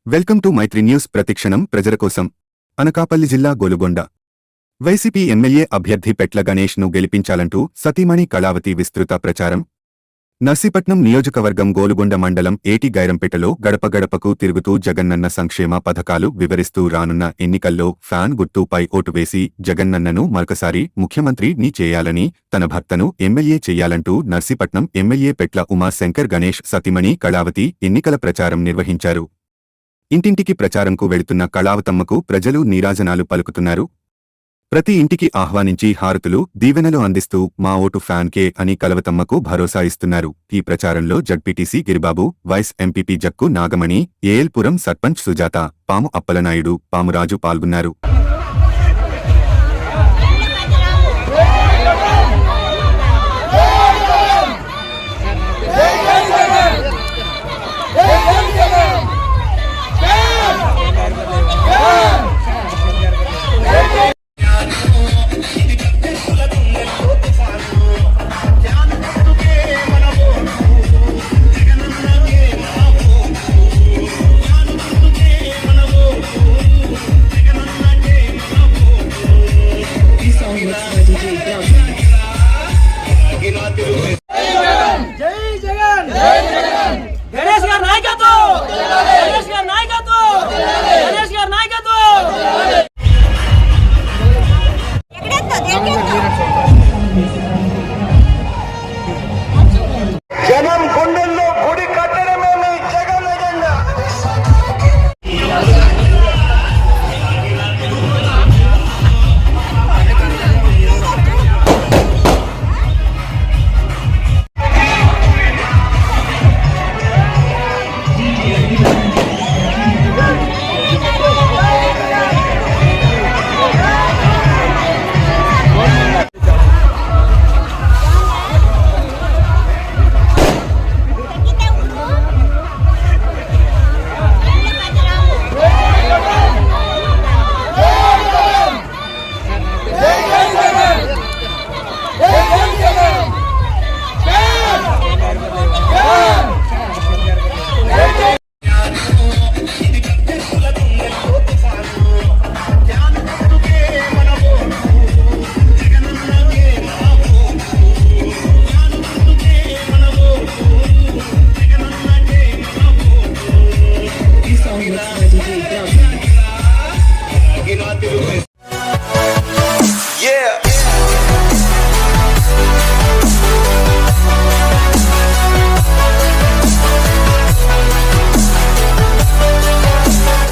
Welcome to Mythri news. ప్రతిక్షణం ప్రజల కోసం. అనకాపల్లి జిల్లా గోలుగొండ వైసీపీ ఎమ్మెల్యే అభ్యర్థి పెట్ల గణేష్ ను గెలిపించాలంటూ సతీమణి కళావతి విస్తృత ప్రచారం. నర్సీపట్నం నియోజకవర్గం గోలుగొండ మండలం ఏటి గైరంపేటలో గడప గడపకు తిరుగుతూ జగన్నన్న సంక్షేమ పథకాలు వివరిస్తూ రానున్న ఎన్నికల్లో ఫ్యాన్ గుర్తుపై ఓటు వేసి జగన్నన్నను మరొకసారి ముఖ్యమంత్రిని చేయాలని, తన భర్తను ఎమ్మెల్యే చేయాలంటూ నర్సీపట్నం ఎమ్మెల్యే పెట్ల ఉమాశంకర్ గణేష్ సతీమణి కళావతి ఎన్నికల ప్రచారం నిర్వహించారు. ఇంటింటికి ప్రచారంకు వెళుతున్న కళావతమ్మకు ప్రజలు నీరాజనాలు పలుకుతున్నారు. ప్రతి ఇంటికి ఆహ్వానించి హారతులు, దీవెనలు అందిస్తూ మా ఓటు ఫ్యాన్కే అని కళావతమ్మకు భరోసా ఇస్తున్నారు. ఈ ప్రచారంలో ZPTC Giribabu, vice MPP Jakku Nagamani, ALPuram sarpanch Sujatha, Pamu Appalanaidu, పామురాజు పాల్గొన్నారు. జనం గుండెల్లో గుడి కట్టడమే మీ జగన్ ఎజెండా.